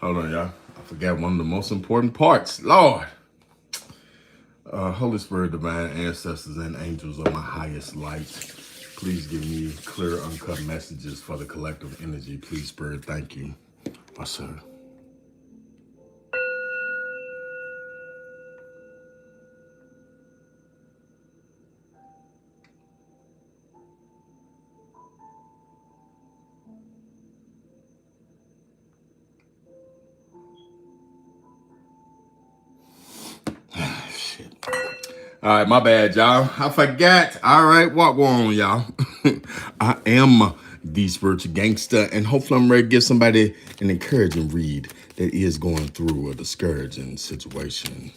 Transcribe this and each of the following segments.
Hold on, y'all. I forgot one of the most important parts. Lord. Holy Spirit, divine ancestors, and angels of my highest light, please give me clear, uncut messages for the collective energy. Please, Spirit, thank you. My son. Shit. All right, my bad, y'all. I forgot. All right, what on, y'all? I am the spiritual gangster, and hopefully I'm ready to give somebody an encouraging read that is going through a discouraging situation.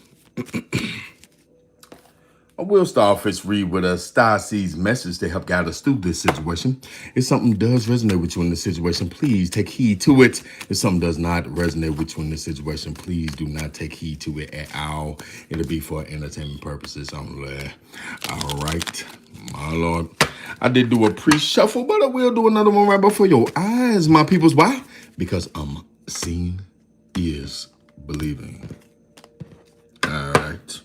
I will start off this read with a Star Seeds message to help guide us through this situation. If something does resonate with you in this situation, please take heed to it. If something does not resonate with you in this situation, please do not take heed to it at all. It'll be for entertainment purposes only. All right, my Lord. I did do a pre-shuffle, but I will do another one right before your eyes, my peoples. Why? Because seeing is believing. All right.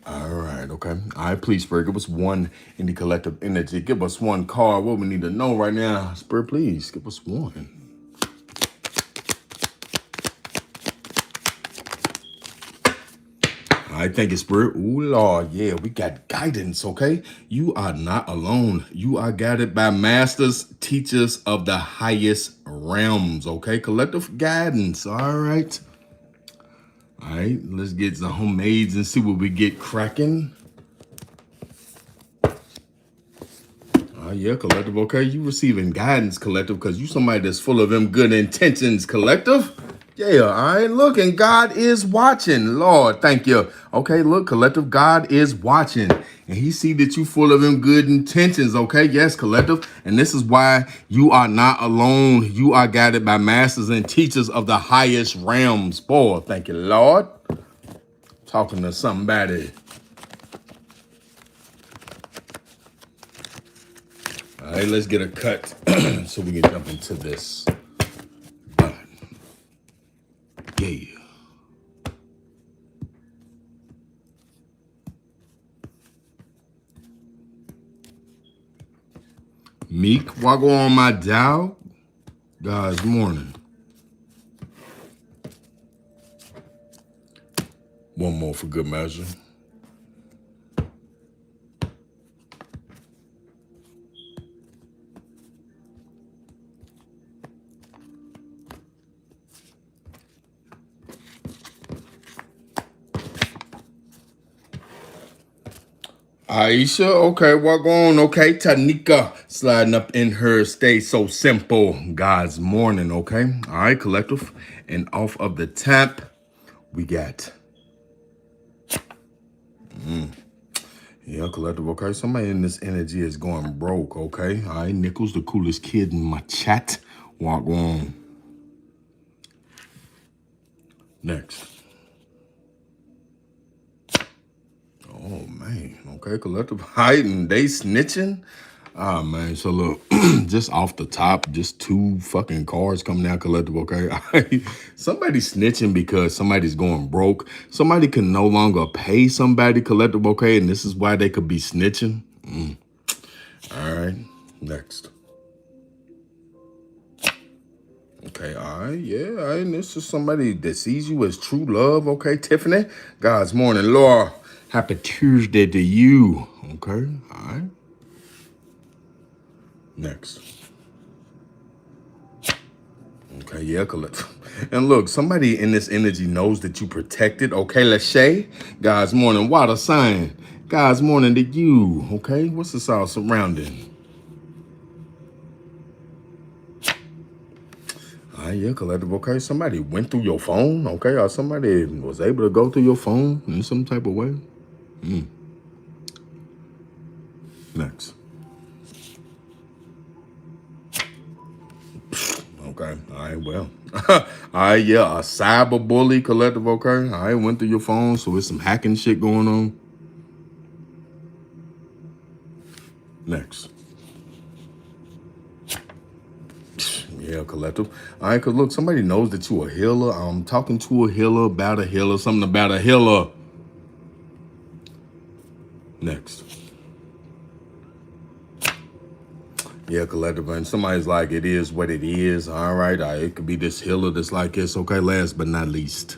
All right, okay. All right, please, Spirit, give us one in the collective energy. Give us one card. What we need to know right now. Spirit, please, give us one. All right, thank you, Spirit. Ooh, Lord, yeah, we got guidance, okay? You are not alone. You are guided by masters, teachers of the highest realms, okay? Collective guidance, all right? All right, let's get the homemades and see what we get cracking. Yeah, collective, okay? You receiving guidance, collective, because you somebody that's full of them good intentions, collective. Yeah, all right, look, and God is watching. Lord, thank you. Okay, look, collective, God is watching. And he see that you full of them good intentions, okay? Yes, collective. And this is why you are not alone. You are guided by masters and teachers of the highest realms. Boy, thank you, Lord. Talking to somebody. All right, let's get a cut so we can jump into this. Yeah. Meek, walk on my dial. God's morning. One more for good measure. Aisha, okay, what going on? Okay, Tanika sliding up in her stay so simple. God's morning, okay? All right, collective. And off of the tap, we got. Yeah, collective, okay? Somebody in this energy is going broke, okay? All right, Nichols, the coolest kid in my chat. Walk on. Next. Oh, man. Okay, collective hiding. They snitching. Ah, man. So, look, just off the top, just two fucking cards coming out collective, okay? Somebody snitching because somebody's going broke. Somebody can no longer pay somebody collective, okay? And this is why they could be snitching. All right. Next. Okay, all right, yeah, all right, and this is somebody that sees you as true love, okay, Tiffany? God's morning, Laura. Happy Tuesday to you, okay, all right. Next. Okay, yeah, collect. And look, somebody in this energy knows that you protected, okay, Lachey? God's morning, water sign. God's morning to you, okay? What's this all surrounding? Yeah, collective, okay? Somebody went through your phone, okay? Or somebody was able to go through your phone in some type of way. Next. Okay, all right, well. All right, yeah, a cyber bully collective, okay? All right, went through your phone, so there's some hacking shit going on. Next. Yeah, collective. All right, because look, somebody knows that you a healer. I'm talking to a healer, about a healer, something about a healer. Next. Yeah, collective. And somebody's like, it is what it is. All right. It could be this healer that's like this. Okay, last but not least.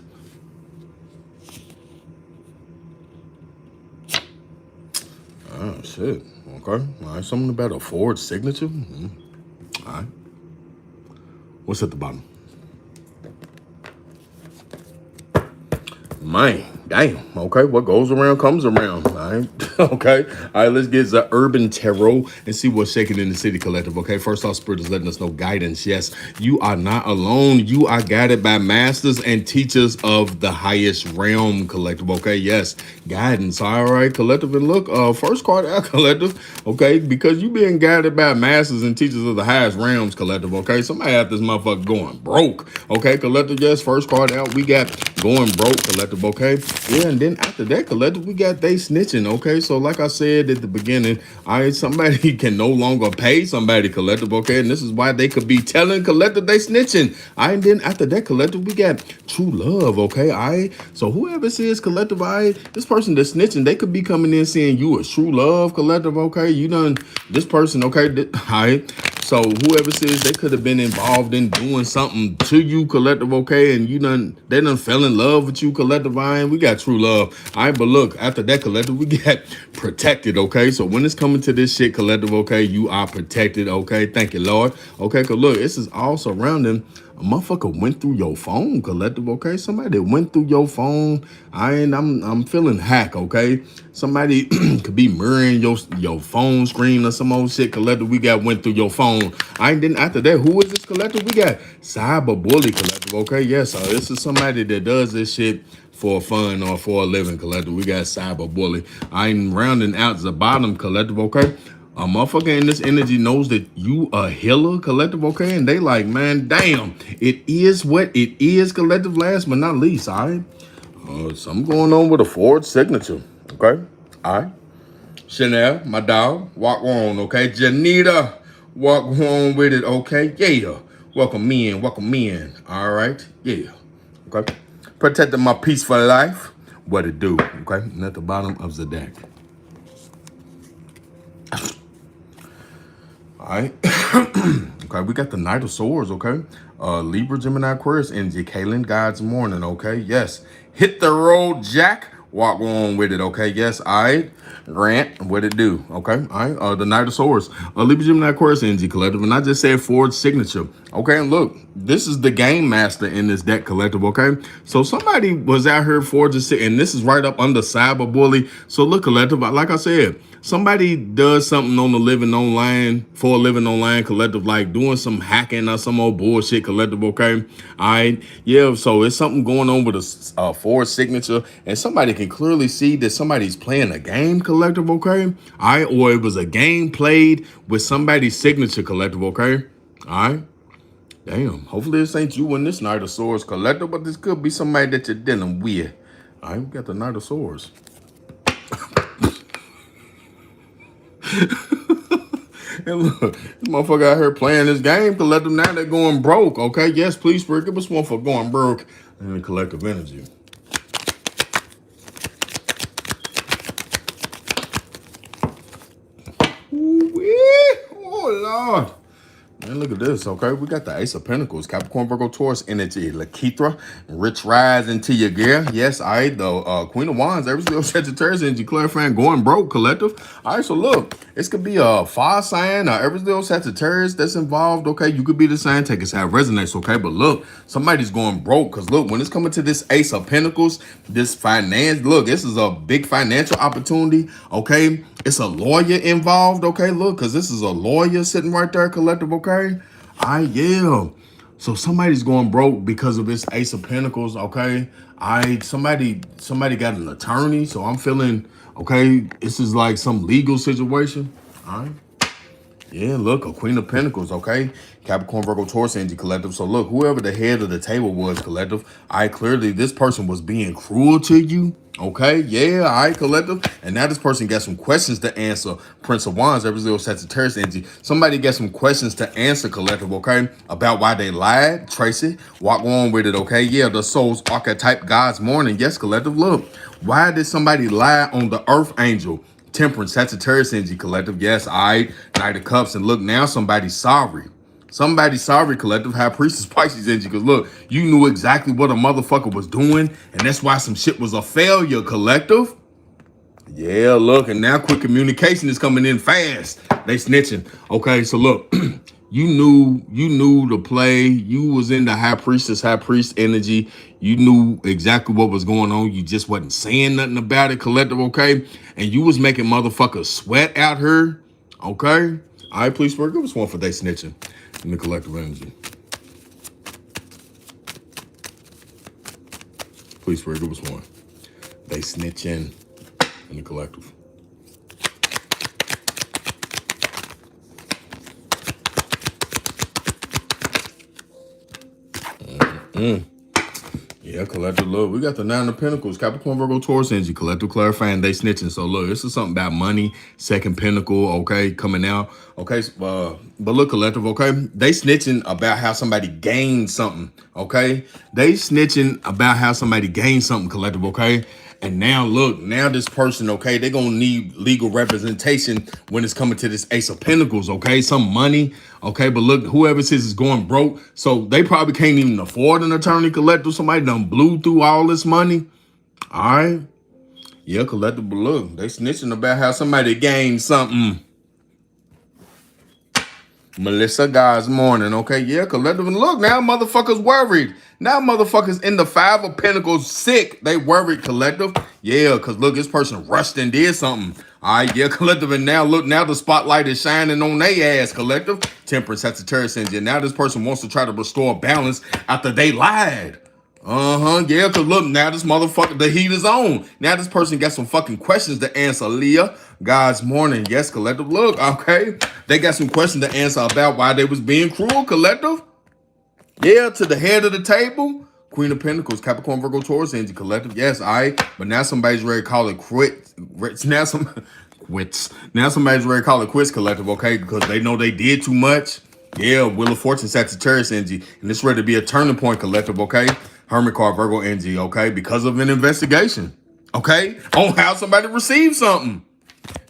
Oh, shit. Okay. All right. Something about a forged signature. All right. What's at the bottom? Man, damn. Okay, what goes around comes around. All right. Okay. All right, let's get the urban tarot and see what's shaking in the city collective. Okay. First off, Spirit is letting us know guidance. Yes, you are not alone. You are guided by masters and teachers of the highest realm collective. Okay. Yes, guidance. All right, collective. And look, first card out, collective. Okay, because you being guided by masters and teachers of the highest realms collective. Okay, somebody had this motherfucker going broke. Okay, collective. Yes, first card out, we got going broke collective. Okay, yeah, and then after that collective, we got they snitching. Okay, so like I said at the beginning, somebody can no longer pay somebody collective. Okay, and this is why they could be telling collective they snitching. And then after that collective, we got true love. Okay, so whoever says collective, this person that's snitching, they could be coming in saying you a true love collective. Okay, you done this person. Okay, so whoever says they could have been involved in doing something to you collective. Okay, and they done fell in love with you collective. We got true love. But look, after that collective, we got protected. Okay, so when it's coming to this shit collective, okay, you are protected. Okay, thank you, Lord. Okay, cause look, this is all surrounding. A motherfucker went through your phone collective. Okay, somebody went through your phone. I'm feeling hack. Okay, somebody could be mirroring your phone screen or some old shit collective. We got went through your phone. Then after that, who is this collective? We got cyber bully collective. Okay, yes, this is somebody that does this shit for fun or for a living collective. We got cyber bully. I'm rounding out the bottom collective. Okay. A motherfucker in this energy knows that you a healer collective, okay? And they like, man, damn, it is what it is collective. Last but not least, all right? Something going on with a forged signature, okay? All right. Chanel, my dog, walk on, okay? Janita, walk on with it, okay? Yeah. Welcome in, all right? Yeah, okay? Protecting my peaceful life. What it do, okay? And at the bottom of the deck. All right. Okay, we got the Knight of Swords, okay? Libra, Gemini, Aquarius, energy. Kaylin, God's morning, okay? Yes. Hit the road, Jack. Walk on with it, okay? Yes, all right. Grant, what it do, okay? All right, the Knight of Swords. Libra, Gemini, Aquarius, energy collective. And I just said forward signature, okay? And look, this is the game master in this deck collective, okay? So somebody was out here forging, and this is right up under cyber bully. So look, collective, like I said, somebody does something on the living online for a living online collective, like doing some hacking or some old bullshit collective, okay? All right, yeah, so it's something going on with a forward signature, and somebody can clearly see that somebody's playing a game collective, okay? All right, or it was a game played with somebody's signature collective, okay? All right. Damn, hopefully this ain't you in this Knight of Swords collective, but this could be somebody that you're dealing with. All right, we got the Knight of Swords. And look, this motherfucker out here playing this game collective. Now they're going broke. Okay, yes, please, Spirit, give us one for going broke and the collective energy. Ooh-wee. Oh, Lord. Man, look at this, okay? We got the Ace of Pentacles, Capricorn, Virgo, Taurus energy, Lakithra, rich rise into your gear. Yes, all right, the Queen of Wands, every single Sagittarius energy, clarifying, going broke, collective. All right, so look, this could be a fire sign or every single Sagittarius that's involved, okay? You could be the sign, take a side resonates, okay? But look, somebody's going broke, because look, when it's coming to this Ace of Pentacles, this finance, look, this is a big financial opportunity, okay? It's a lawyer involved, okay? Look, because this is a lawyer sitting right there, collective, okay? Yeah. So somebody's going broke because of this Ace of Pentacles, okay? Somebody got an attorney, so I'm feeling, okay, this is like some legal situation, all right? Yeah, look, a Queen of Pentacles, okay? Capricorn, Virgo, Taurus energy collective. So look, whoever the head of the table was collective, clearly this person was being cruel to you. Okay, yeah, all right, collective. And now this person got some questions to answer. Prince of Wands, every little Sagittarius energy. Somebody got some questions to answer, collective, okay? About why they lied. Trace it. Walk on with it, okay? Yeah, the soul's archetype, God's morning. Yes, collective, look. Why did somebody lie on the earth angel? Temperance, Sagittarius energy, collective. Yes, all right. Knight of Cups. And look, now somebody's sorry. Somebody sorry, collective. High Priestess Pisces energy. Because look, you knew exactly what a motherfucker was doing. And that's why some shit was a failure, collective. Yeah, look. And now quick communication is coming in fast. They snitching. Okay, so look. you knew the play. You was in the High Priest energy. You knew exactly what was going on. You just wasn't saying nothing about it, collective, okay? And you was making motherfuckers sweat out here. Okay? All right, please, Spirit, give us one for they snitching in the collective energy. Please, Spirit, give us one. They snitching in the collective. Yeah, collective love. We got the Nine of Pentacles, Capricorn, Virgo, Taurus energy, collective clarifying, they snitching. So look, this is something about money, second pentacle, okay, coming out. Okay, but look, collective, okay, they snitching about how somebody gained something, okay? They snitching about how somebody gained something, collective, okay? And now look, now this person, okay, they're gonna need legal representation when it's coming to this Ace of Pentacles, okay? Some money, okay? But look, whoever says is going broke, so they probably can't even afford an attorney, collective. Somebody done blew through all this money. All right. Yeah, collective, but look, they snitching about how somebody gained something. Melissa, God's morning, okay? Yeah, collective. And look, now motherfuckers worried. Now motherfuckers in the Five of Pentacles sick. They worried, collective. Yeah, because look, this person rushed and did something. All right, yeah, collective. And now look, now the spotlight is shining on their ass, collective. Temperance, Sagittarius energy. Now this person wants to try to restore balance after they lied. Yeah, because look, now this motherfucker, the heat is on. Now this person got some fucking questions to answer, Leah. God's morning. Yes, collective. Look, okay. They got some questions to answer about why they was being cruel, collective. Yeah, to the head of the table. Queen of Pentacles, Capricorn, Virgo, Taurus, energy, collective. Yes, all right. But now somebody's ready to call it quits. Now quits. Now somebody's ready to call it quits, collective, okay? Because they know they did too much. Yeah, Wheel of Fortune, Sagittarius energy. And it's ready to be a turning point, collective, okay? Hermit card, Virgo energy, okay? Because of an investigation, okay? On how somebody received something.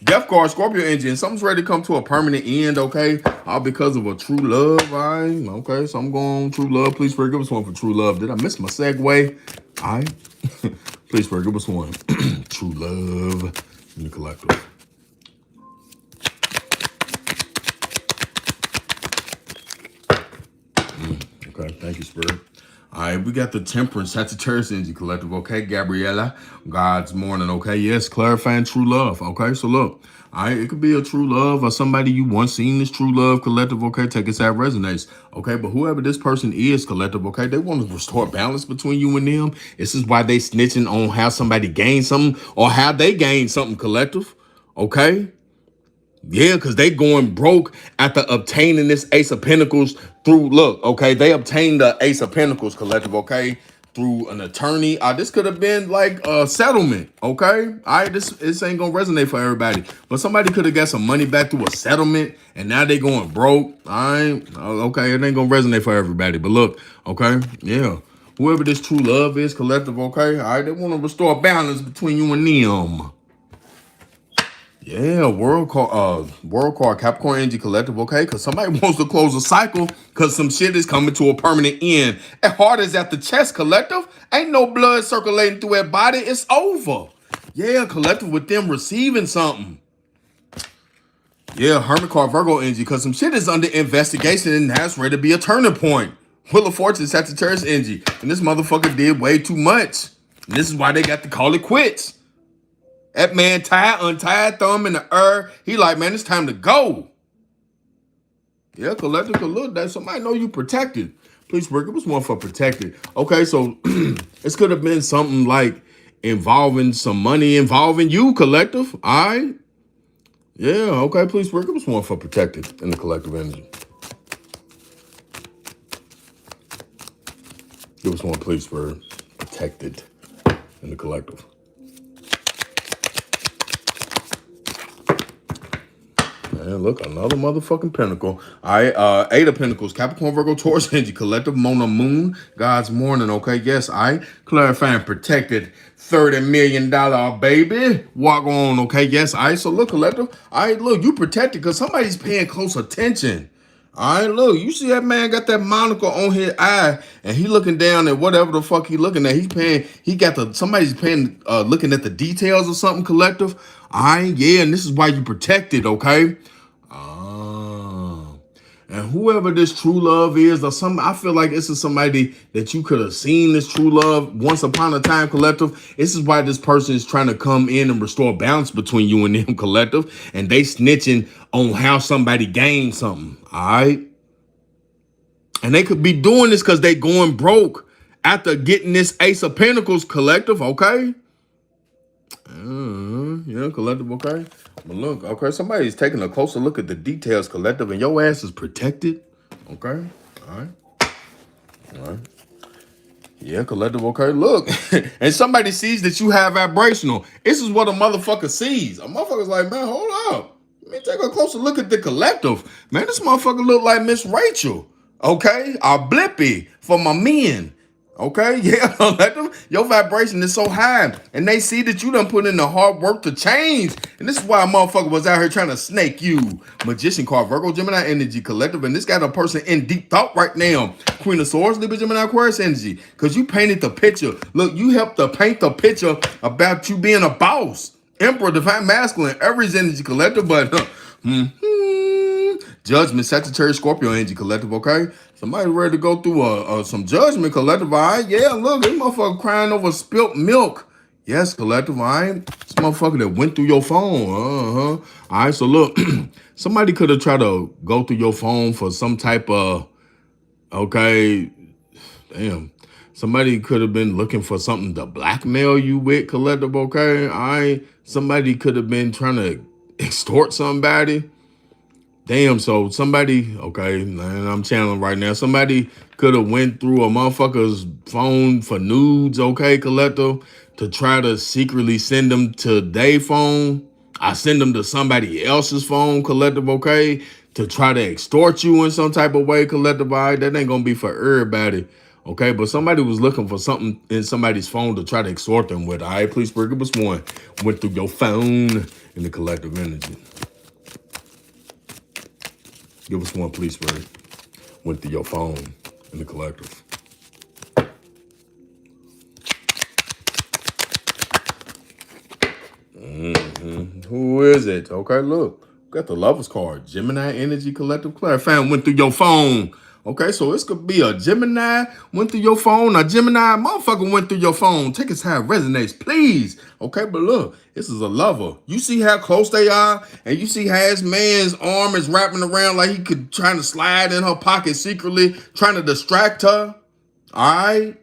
Death card, Scorpio energy, and something's ready to come to a permanent end, okay? All because of a true love, all right? Okay, so I'm going true love. Please forgive us one for true love. Did I miss my segue? All right. Please forgive us one. True love in the collective. Okay, thank you, Spirit. All right, we got the Temperance, Sagittarius energy, collective, okay? Gabriella, God's morning, okay? Yes, clarifying true love, okay? So look, all right, it could be a true love or somebody you once seen this true love, collective, okay? Take it how it resonates, okay? But whoever this person is, collective, okay? They want to restore balance between you and them. This is why they snitching on how somebody gained something or how they gained something, collective, okay? Yeah, because they going broke after obtaining this Ace of Pentacles through, look, okay, they obtained the Ace of Pentacles, collective, okay, through an attorney. This could have been like a settlement, okay? All right, this ain't going to resonate for everybody. But somebody could have got some money back through a settlement, and now they going broke. All right, okay, it ain't going to resonate for everybody. But look, okay, yeah. Whoever this true love is, collective, okay, all right, they want to restore balance between you and them. Yeah, world card, Capricorn energy, collective, okay? Because somebody wants to close a cycle because some shit is coming to a permanent end. As hard as at the chest, collective, ain't no blood circulating through their body. It's over. Yeah, collective with them receiving something. Yeah, Hermit card, Virgo energy, because some shit is under investigation and that's ready to be a turning point. Wheel of Fortune, Sagittarius energy. And this motherfucker did way too much. And this is why they got to call it quits. That man untied, thumb in the air. He like, man, it's time to go. Yeah, collective, look, that somebody know you protected. Please, Rick, it was one for protected. Okay, so this could have been something like involving some money involving you, collective. All right. Yeah, okay, please, Rick, it was one for protected in the collective energy. Give us one, please, for protected in the collective. Man, look, another motherfucking pinnacle. All right, Eight of Pentacles, Capricorn, Virgo, Taurus, Energy, Collective, Mona, Moon, God's Morning, okay? Yes, I clarifying protected $30 million baby. Walk on, okay? Yes, I so look, Collective. All right, look, you protected because somebody's paying close attention. All right, look, you see that man got that monocle on his eye, and he looking down at whatever the fuck he looking at. Somebody's paying, looking at the details of something, Collective. All right, yeah, and this is why you protected, okay? And whoever this true love is, I feel like this is somebody that you could have seen this true love once upon a time, Collective. This is why this person is trying to come in and restore balance between you and them, Collective. And they snitching on how somebody gained something, all right? And they could be doing this because they going broke after getting this Ace of Pentacles, Collective, okay? Yeah, Collective, okay? But look, okay, somebody's taking a closer look at the details, Collective, and your ass is protected, okay? All right. All right. Yeah, Collective, okay, look. And somebody sees that you have vibrational. This is what a motherfucker sees. A motherfucker's like, man, hold up. Let me take a closer look at the Collective. Man, this motherfucker look like Miss Rachel, okay? Or Blippy for my men. Okay, yeah, your vibration is so high, and they see that you done put in the hard work to change, and this is why a motherfucker was out here trying to snake you. Magician card, Virgo, Gemini energy, Collective, and this got a person in deep thought right now. Queen of Swords, Libra, Gemini, Aquarius energy, because you painted the picture. Look, you helped to paint the picture about you being a boss. Emperor, Divine Masculine, Aries energy, Collective, but Judgment, Sagittarius, Scorpio energy, Collective, okay? Somebody ready to go through some judgment, Collective, all right? Yeah, look, this motherfucker crying over spilt milk. Yes, Collective, all right? This motherfucker that went through your phone, All right, so look, somebody could have tried to go through your phone for some type of, okay, damn. Somebody could have been looking for something to blackmail you with, Collective, okay? All right? Somebody could have been trying to extort somebody. Damn, so somebody, okay, man, I'm channeling right now. Somebody could have went through a motherfucker's phone for nudes, okay, Collective, to try to secretly send them to their phone. I send them to somebody else's phone, Collective, okay, to try to extort you in some type of way, Collective, all right? That ain't gonna be for everybody, okay? But somebody was looking for something in somebody's phone to try to extort them with, all right? Please, Spirit, give us one. Went through your phone in the collective energy. Give us one, please, Spirit. Went through your phone in the collective. Who is it? Okay, look. Got the Lover's card. Gemini Energy Collective Clarifying went through your phone. Okay, so this could be a Gemini went through your phone, a Gemini motherfucker went through your phone. Take us how it resonates, please. Okay, but look, this is a lover. You see how close they are, and you see how his man's arm is wrapping around like he could trying to slide in her pocket secretly, trying to distract her. All right,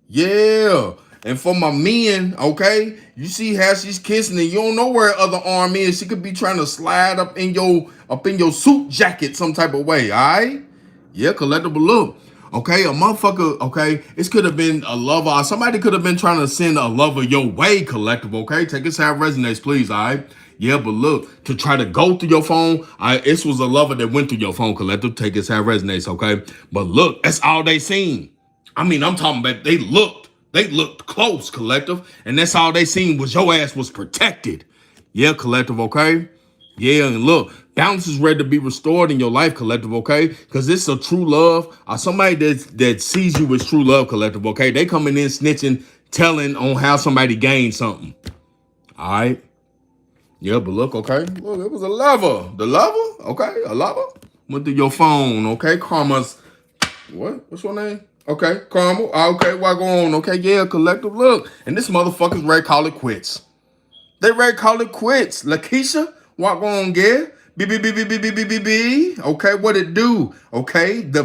yeah. And for my men, okay, you see how she's kissing and you don't know where her other arm is. She could be trying to slide up in your suit jacket some type of way, all right? Yeah, collectible look. Okay, a motherfucker, okay, this could have been a lover. Or somebody could have been trying to send a lover your way, collectible, okay? Take us how it resonates, please, all right? Yeah, but look, to try to go through your phone, this was a lover that went through your phone, collective. Take us how it resonates, okay? But look, that's all they seen. I mean, I'm talking about they looked close, collective, and that's all they seen was your ass was protected. Yeah, collective, okay? Yeah, and look, balance is ready to be restored in your life, collective, okay? Because it's a true love. Somebody that sees you as true love, collective, okay? They coming in snitching, telling on how somebody gained something. All right? Yeah, but look, okay? Look, it was a lover. The lover? Okay, a lover. Went through your phone, okay? Karma's, what? What's your name? Okay, Karma. Okay, why go on? Okay, yeah, collective, look. And this motherfucker's ready to call it quits. They ready to call it quits. Lakeisha, what on, yeah? B. Okay, what it do? Okay, the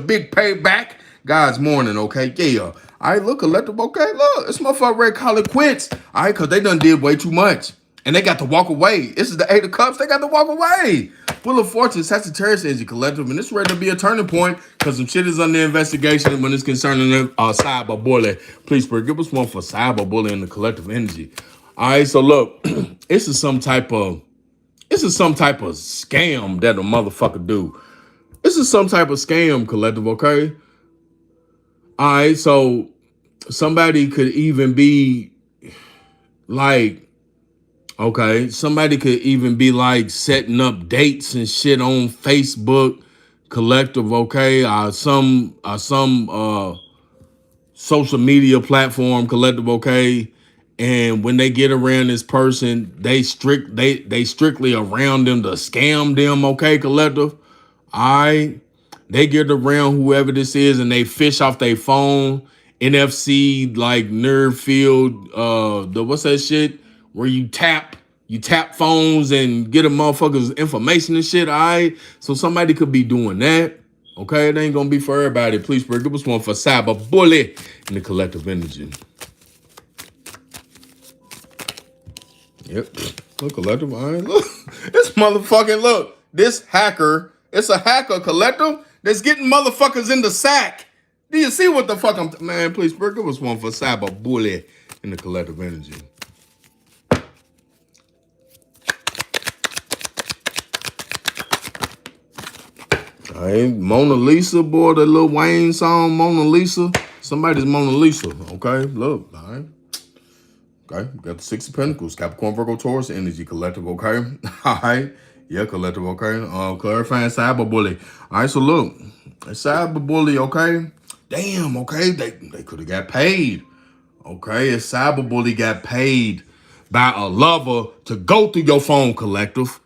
big payback. God's morning, okay, yeah. All right, look, collective, okay, look. This motherfucker ready to call it quits. All right, because they done did way too much. And they got to walk away. This is the Eight of Cups. They got to walk away. Full of Fortune, Sagittarius energy collective. And it's ready to be a turning point because some shit is under investigation when it's concerning cyberbullying. Please, Spirit, give us one for cyberbullying in the collective energy. All right, so look, this is some type of This is some type of scam that a motherfucker do. This is some type of scam, collective, okay? All right, so somebody could even be like, okay, somebody could even be like setting up dates and shit on Facebook, collective, okay? Some social media platform, collective, okay? And when they get around this person, they strictly around them to scam them, okay, collective? All right. They get around whoever this is and they fish off their phone, NFC, like nerve field, the what's that shit? Where you tap phones and get a motherfucker's information and shit. All right. So somebody could be doing that. Okay, it ain't gonna be for everybody. Please break. It was one for cyber bully in the collective energy. Yep. Look, collective. All right, look. This motherfucking look. This hacker. It's a hacker, collective, that's getting motherfuckers in the sack. Do you see what the fuck I'm... Man, please, break. It was one for cyber bully in the collective energy. All right, Mona Lisa, boy, that Lil Wayne song, Mona Lisa. Somebody's Mona Lisa, okay? Look, all right. Okay, we got the Six of Pentacles, Capricorn, Virgo, Taurus, energy, collective, okay? All right. Yeah, collective, okay? Clarifying cyber bully. All right, so look, a cyber bully, okay? Damn, okay? They could have got paid. Okay, a cyber bully got paid by a lover to go through your phone, collective.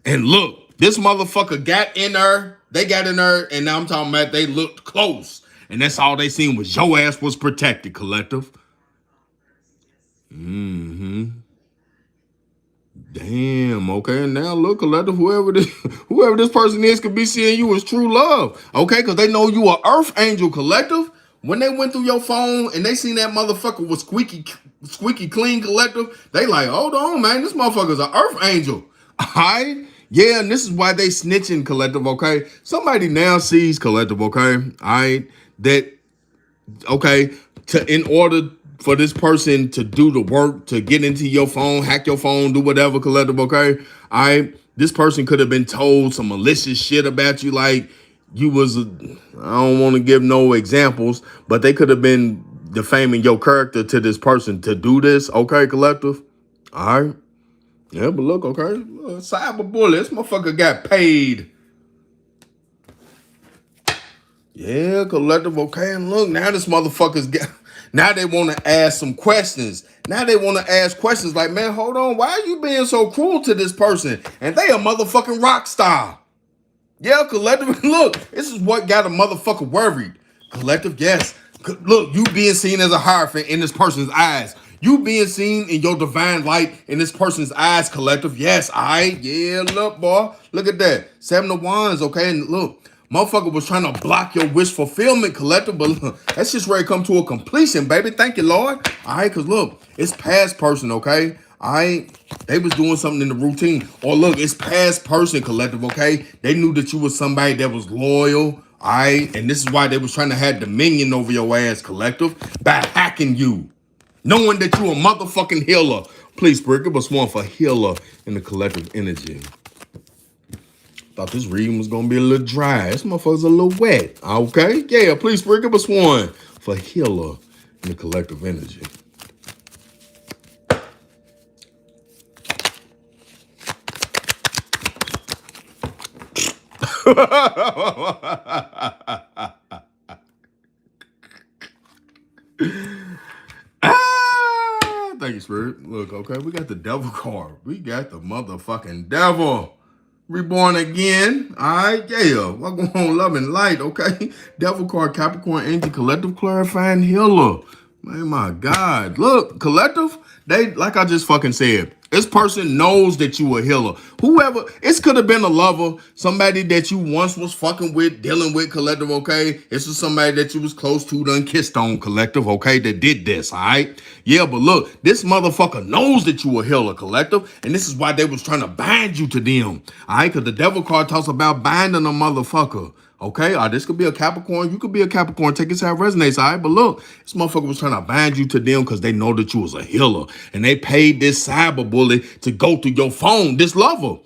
And look, this motherfucker got in there. They got in there, and now I'm talking about they looked close. And that's all they seen was your ass was protected, collective. Damn, okay. Now look, collective, whoever this person is could be seeing you as true love. Okay, because they know you are Earth Angel, collective. When they went through your phone and they seen that motherfucker was squeaky clean, collective, they like, hold on, man, this motherfucker's an Earth Angel. All right? Yeah, and this is why they snitching, collective, okay? Somebody now sees, collective, okay? All right? That, okay, in order for this person to do the work, to get into your phone, hack your phone, do whatever, collective, okay? All right? This person could have been told some malicious shit about you, like you was, I don't want to give no examples, but they could have been defaming your character to this person to do this, okay, collective? All right? Yeah, but look, okay, cyber bully, this motherfucker got paid. Yeah, collective, okay, and look, now this motherfucker's got... Now they want to ask some questions. Now they want to ask questions like, man, hold on. Why are you being so cruel to this person? And they a motherfucking rock star. Yeah, collective. Look, this is what got a motherfucker worried. Collective, yes. Look, you being seen as a hierophant in this person's eyes. You being seen in your divine light in this person's eyes, collective. Yes, all right. Yeah, look, boy. Look at that. 7 of Wands, okay? And look. Motherfucker was trying to block your wish fulfillment, collective, but look, that's just ready to come to a completion, baby. Thank you, Lord. All right, because look, it's past person, okay? All right, they was doing something in the routine. Or look, it's past person, collective, okay? They knew that you was somebody that was loyal, all right? And this is why they was trying to have dominion over your ass, collective, by hacking you. Knowing that you a motherfucking healer. Please, Spirit, give us one for healer in the collective energy. Thought this reading was gonna be a little dry. This motherfucker's a little wet. Okay? Yeah, please, Spirit, give us one for healer in the collective energy. Thank you, Spirit. Look, okay, we got the devil card. We got the motherfucking devil. Reborn again. All right, yeah. What going on, love and light, okay? Devil card, Capricorn, Angel, collective, clarifying healer. Man, my God. Look, collective, they, like I just fucking said, this person knows that you a healer. Whoever, it could have been a lover, somebody that you once was fucking with, dealing with, collective, okay? This is somebody that you was close to, done kissed on, collective, okay? That did this, all right? Yeah, but look, this motherfucker knows that you a healer, collective, and this is why they was trying to bind you to them, all right? Because the devil card talks about binding a motherfucker, Okay, this could be a Capricorn. You could be a Capricorn. Take this how it resonates, all right? But look, this motherfucker was trying to bind you to them because they know that you was a healer. And they paid this cyber bully to go through your phone. This lover,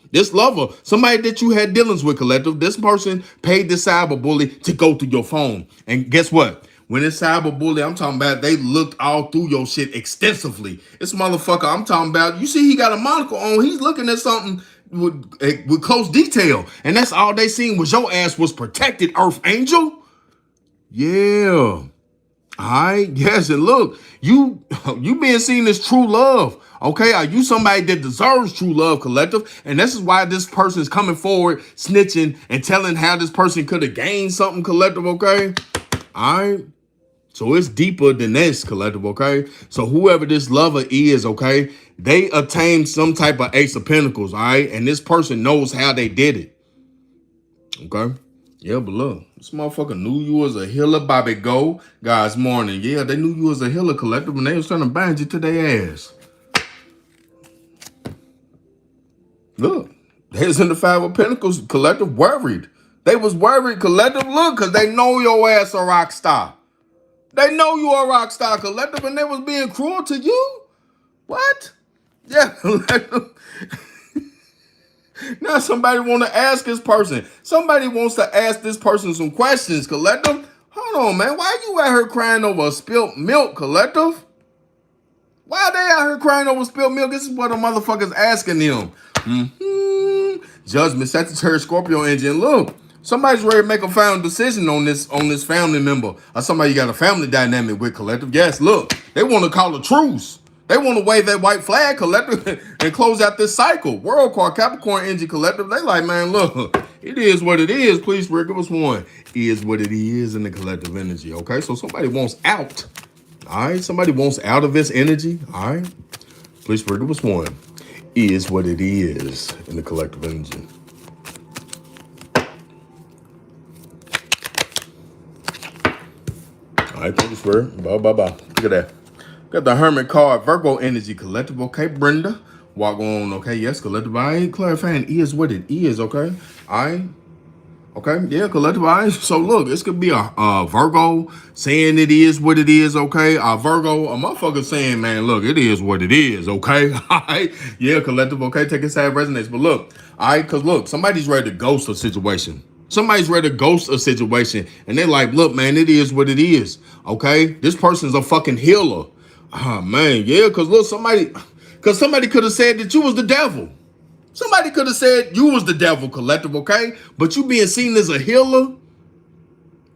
somebody that you had dealings with, collective. This person paid this cyber bully to go through your phone. And guess what? When this cyber bully, I'm talking about, they looked all through your shit extensively. This motherfucker, I'm talking about, you see he got a monocle on. He's looking at something with close detail. And that's all they seen was your ass was protected, Earth Angel. Yeah. All right. Yes. And look, you being seen as true love. Okay. Are you somebody that deserves true love, collective? And this is why this person is coming forward, snitching and telling how this person could have gained something, collective. Okay. All right. So it's deeper than this, collective, okay? So whoever this lover is, okay, they attained some type of Ace of Pentacles, all right? And this person knows how they did it, okay? Yeah, but look, this motherfucker knew you was a healer, Bobby Go. God's morning. Yeah, they knew you was a healer, collective, and they was trying to bind you to their ass. Look, they was in the Five of Pentacles, collective, worried. They was worried, collective, look, because they know your ass a rock star. They know you are a rock star, collective, and they was being cruel to you? What? Yeah, collective. Now somebody want to ask this person. Somebody wants to ask this person some questions, collective. Hold on, man. Why you out here crying over spilt milk, collective? Why they out here crying over spilt milk? This is what a motherfucker's asking them. Judgment, Sagittarius, Scorpio engine. Look. Somebody's ready to make a final decision on this family member or somebody you got a family dynamic with, collective. Yes, look, they want to call a truce. They want to wave that white flag, collective, and close out this cycle. World card, Capricorn energy, collective. They like, man, look, it is what it is. Please, Rick, give us one. Is what it is in the collective energy, okay? So somebody wants out, all right? Somebody wants out of this energy, all right? Please, Rick, give us one. Is what it is in the collective energy. All right, thank you, sir. Bye. Look at that. Got the Hermit card, Virgo energy, collective. Okay, Brenda. Walk on. Okay, yes, collective. I ain't clarifying. Is what it is. Okay. Okay. Yeah, collective. So look, this could be a Virgo saying it is what it is. Okay. A Virgo, a motherfucker saying, man, look, it is what it is. Okay. All right. Yeah, collective. Okay. Take it side resonates. But look, all right, because look, somebody's ready to ghost a situation. Somebody's ready to ghost a situation. And they're like, look, man, it is what it is. Okay. This person's a fucking healer. Oh, man. Yeah. Because look, somebody could have said that you was the devil. Somebody could have said you was the devil, collective. Okay. But you being seen as a healer.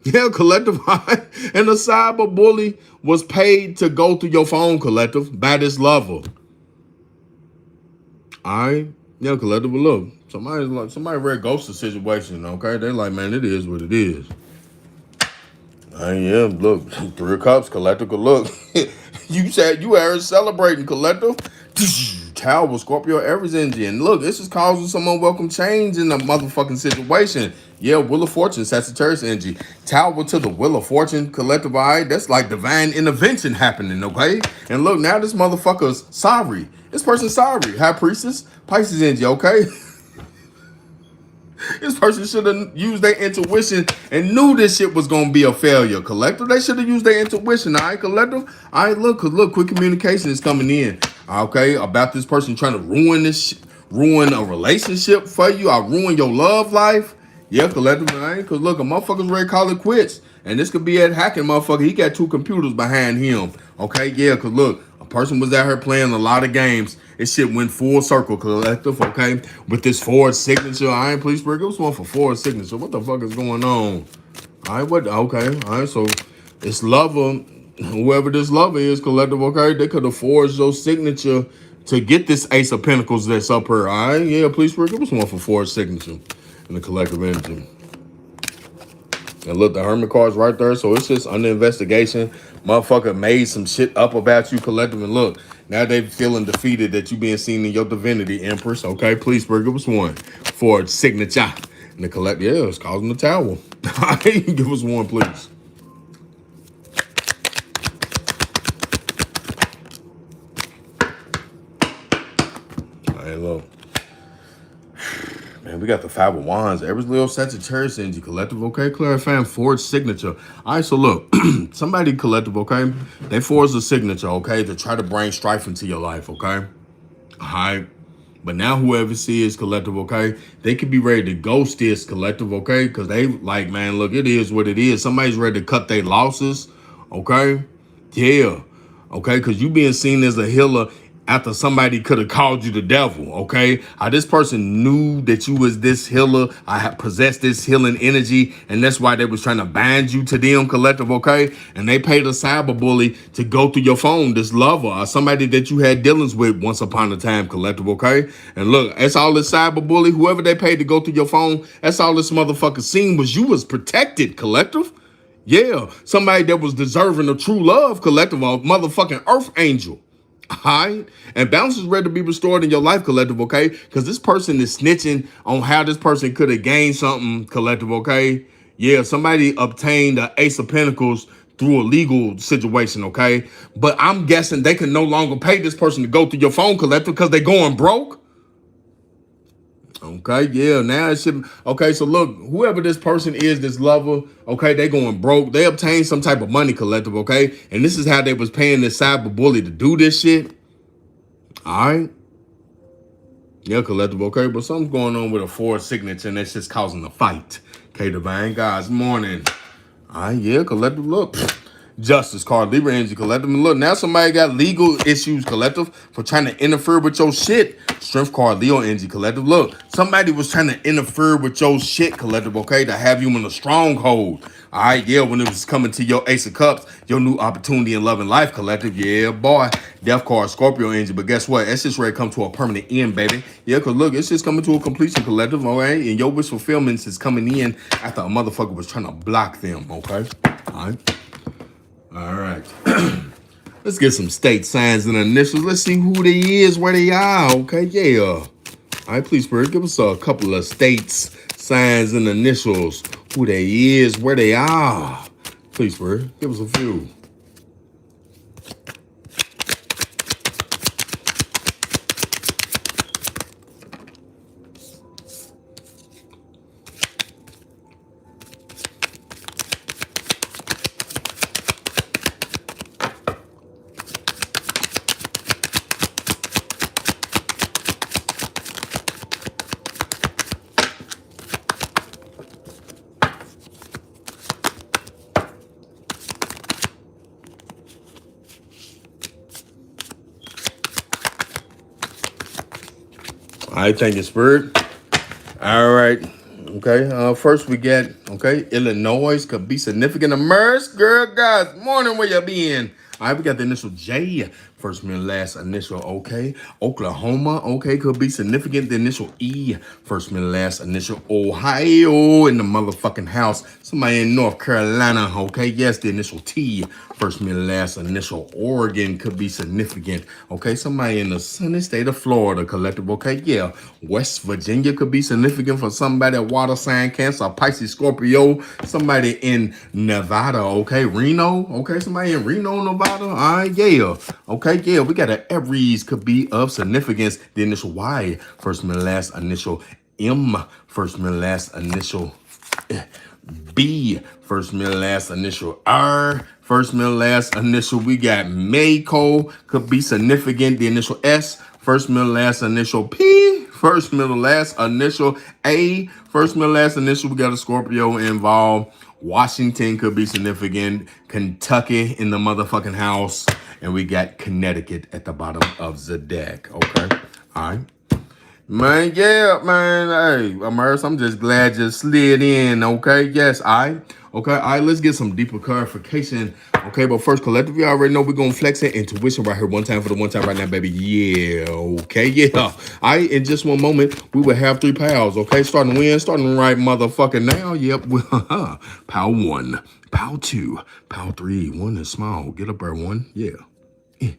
Yeah, collective. And the cyber bully was paid to go through your phone, collective, by this lover. All right. Yeah, collective. But look. Somebody read ghost the situation, okay? They like, man, it is what it is. Yeah, look, Three of Cups, collective, look. You said you are celebrating, collective. Tower, Scorpio, Aries energy. And look, this is causing some unwelcome change in the motherfucking situation. Yeah, Wheel of Fortune, Sagittarius energy. Tower to the Wheel of Fortune, collective, all right? That's like divine intervention happening, okay? And look, now this motherfucker's sorry. This person's sorry. High Priestess, Pisces energy, okay? This person should have used their intuition and knew this shit was going to be a failure, collective. They should have used their intuition, all right, collective? All right, look, quick communication is coming in, okay, about this person trying to ruin a relationship for you. Or ruin your love life. Yeah, collective, all right? Because look, a motherfucker's ready to call it quits. And this could be that hacking motherfucker. He got 2 computers behind him, okay? Yeah, because look, a person was out here playing a lot of games. This shit went full circle, collective, okay? With this forward signature. All right, please, Rick. It was one for forward signature. What the fuck is going on? All right, what? Okay, all right, so this lover, whoever this lover is, collective, okay? They could have forged your signature to get this Ace of Pentacles that's up here, all right? Yeah, please, Rick. It was one for forward signature in the collective energy. And look, the Hermit card's right there, so it's just under investigation. Motherfucker made some shit up about you, collective, and look, now they feeling defeated that you being seen in your divinity, Empress. Okay, please, give us one for signature. And the collective, yeah, it's causing the tower. Give us one, please. All right, look. Man, And we got the Five of Wands, Aries, Leo, Sagittarius energy, collective, okay? Clarifying forged signature. All right, so look, somebody collective, okay? They forged a signature, okay, to try to bring strife into your life, okay? All right. But now whoever sees collective, okay, they could be ready to ghost this collective, okay? Because they like, man, look, it is what it is. Somebody's ready to cut their losses, okay? Yeah, okay? Because you being seen as a healer after somebody could have called you the devil, okay? How this person knew that you was this healer, I have possessed this healing energy, and that's why they was trying to bind you to them, collective, okay? And they paid a cyber bully to go through your phone, this lover or somebody that you had dealings with once upon a time, collective, okay? And look, that's all this cyber bully, whoever they paid to go through your phone, that's all this motherfucker seen was you was protected, collective. Yeah, somebody that was deserving of true love, collective, a motherfucking earth angel. All right. And balance is ready to be restored in your life, collective, okay? Because this person is snitching on how this person could have gained something, collective, okay? Yeah, somebody obtained the Ace of Pentacles through a legal situation, okay? But I'm guessing they can no longer pay this person to go through your phone, collective, because they going broke. Okay, yeah, now it should. Okay, so look, whoever this person is, this lover, okay, they going broke. They obtained some type of money, collective, okay? And this is how they was paying this cyber bully to do this shit. All right. Yeah, collective, okay? But something's going on with a forward signature, and that's just causing a fight. Okay, divine guys, morning. All right, yeah, collective, look. Justice card, Libra energy, collective. And look, now somebody got legal issues, collective, for trying to interfere with your shit. Strength card, Leo energy, collective. Look, somebody was trying to interfere with your shit, collective, okay, to have you in a stronghold. All right, yeah, when it was coming to your Ace of Cups, your new opportunity in love and life, collective. Yeah, boy. Death card, Scorpio energy. But guess what? It's just ready to come to a permanent end, baby. Yeah, because look, it's just coming to a completion, collective, all right? And your wish fulfillments is coming in after a motherfucker was trying to block them, okay? All right. All right. Let's get some state signs and initials. Let's see who they is, where they are. Okay, yeah. All right, please, Spirit, give us a couple of states, signs, and initials. Who they is, where they are. Please, Spirit, give us a few. All right, thank you, Spirit. All right. Okay. First we get, okay, Illinois could be significant. Immerse, girl, guys. Morning, where you been? All right, we got the initial J. First, middle, last initial, okay. Oklahoma, okay, could be significant. The initial E. First, middle, last initial Ohio in the motherfucking house. Somebody in North Carolina, okay. Yes, the initial T. First, middle, last initial Oregon could be significant. Okay, somebody in the sunny state of Florida, collective, okay. Yeah, West Virginia could be significant for somebody, water sign, Cancer, Pisces, Scorpio. Somebody in Nevada, okay. Reno, okay. Somebody in Reno, Nevada. All right, yeah. Okay, yeah, we got an Aries could be of significance. The initial Y, first, middle, last initial M, first, middle, last initial B, first, middle, last initial R, first, middle, last initial. We got Mako could be significant. The initial S, first, middle, last initial P, first, middle, last initial A, first, middle, last initial. We got a Scorpio involved. Washington could be significant. Kentucky in the motherfucking house. And we got Connecticut at the bottom of the deck. Okay. All right. Man, yeah, man. Hey, Amers, I'm just glad you slid in. Okay. Yes. All right. Okay. All right. Let's get some deeper clarification. Okay. But first, collectively, I already know we're going to flex that intuition right here. One time for the one time right now, baby. Yeah. Okay. Yeah. All right. In just one moment, we will have 3 pals. Okay. Starting to win. Starting right motherfucking now. Yep. Pal 1. Pal 2. Pal 3. 1 is small. Get up there, 1. Yeah. Okay.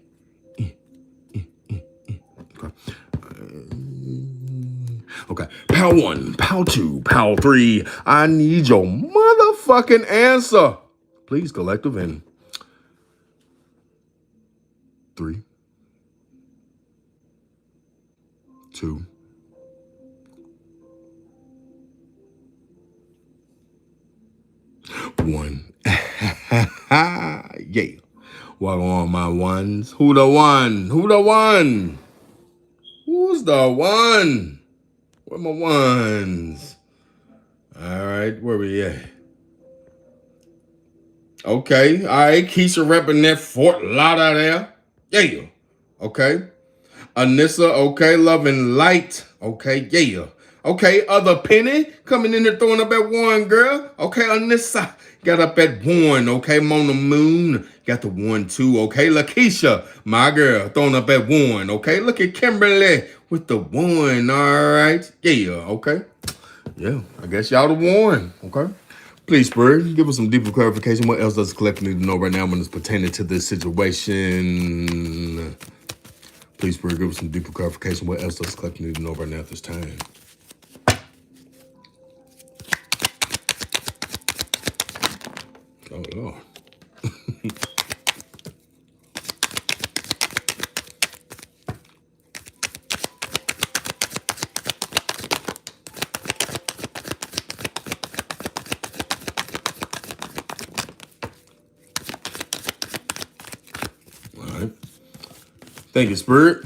Okay, pal 1, pal 2, pal 3. I need your motherfucking answer. Please, collective, in 3, 2, one. Yeah. Walk on my ones. Who the one? Who the one? Who's the one? Where my ones? All right, where we at? Okay, all right. Keisha repping that Fort Lauderdale. Yeah. Okay. Anissa, okay. Loving light. Okay, yeah. Okay, other Penny coming in there throwing up at one, girl. Okay, Anissa got up at one. Okay, Mona Moon got the 1, 2. Okay, Lakeisha, my girl, throwing up at one. Okay, look at Kimberly with the 1. All right, yeah. Okay, yeah. I guess y'all the 1. Okay. Please, Bird, give us some deeper clarification. What else does the collective need to know right now when it's pertaining to this situation? Please, Bird, give us some deeper clarification. What else does the collective need to know right now at this time? Oh, Lord. All right. Thank you, Spirit.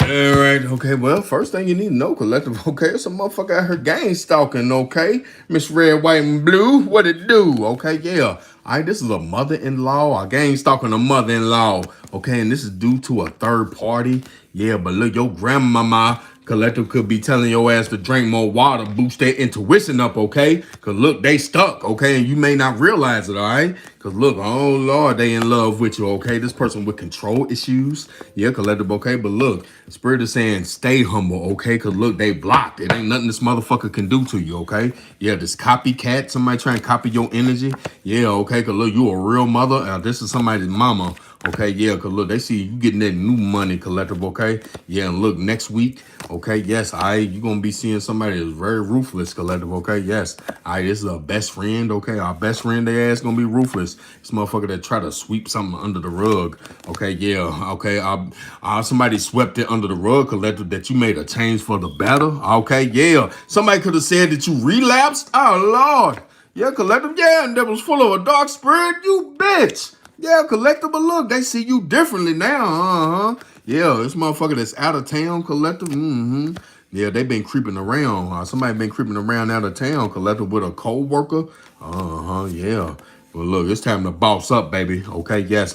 All right, okay, well, first thing you need to know, collective, okay, it's a motherfucker out here gang stalking, okay? Miss Red, White, and Blue, what it do, okay, yeah. All right, this is a mother-in-law, a gang stalking a mother-in-law, okay, and this is due to a third party, yeah, but look, your grandmama, collective, could be telling your ass to drink more water, boost their intuition up, okay? Because look, they stuck, okay, and you may not realize it, all right? Because look, oh Lord, they in love with you, okay? This person with control issues, yeah, collective, okay? But look, Spirit is saying stay humble, okay? Because look, they blocked. It ain't nothing this motherfucker can do to you, okay? Yeah, this copycat, somebody trying to copy your energy, yeah, okay? Because look, you a real mother. This is somebody's mama, okay? Yeah, because look, they see you getting that new money, collective, okay? Yeah, and look, next week, okay, yes, you're going to be seeing somebody that's very ruthless, collective, okay? Yes, this is our best friend, okay? Our best friend, their ass going to be ruthless. This motherfucker that try to sweep something under the rug, okay? Yeah, okay? Somebody swept it under the rug, collective, that you made a change for the better, okay? Yeah, somebody could have said that you relapsed. Oh, Lord. Yeah, collective, yeah, and that was full of a dark spirit, you bitch. Yeah, collective, but look, they see you differently now, Yeah, this motherfucker that's out of town, collective, Yeah, they been creeping around. Somebody been creeping around out of town, collective, with a co-worker. Yeah. But look, it's time to boss up, baby. Okay, yes,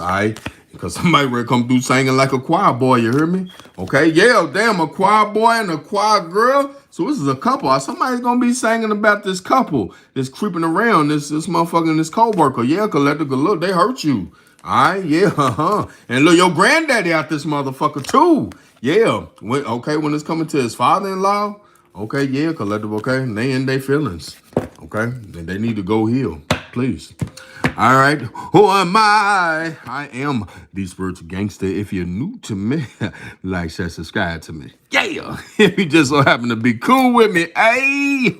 because somebody ready to come through singing like a choir boy, you hear me? Okay, yeah, damn, a choir boy and a choir girl. So this is a couple. Somebody's gonna be singing about this couple that's creeping around, this motherfucker and this co-worker. Yeah, collective, look, they hurt you. All right, yeah, And look, your granddaddy out this motherfucker too. Yeah, when it's coming to his father-in-law, okay, yeah, collective, okay, they in their feelings, okay, then they need to go heal, please. All right, who am I? I am the spiritual gangster. If you're new to me, like, share, subscribe to me. Yeah, if you just so happen to be cool with me, hey,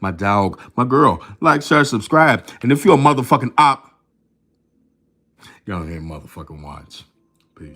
my dog, my girl, like, share, subscribe. And if you're a motherfucking op, go ahead and motherfucking watch.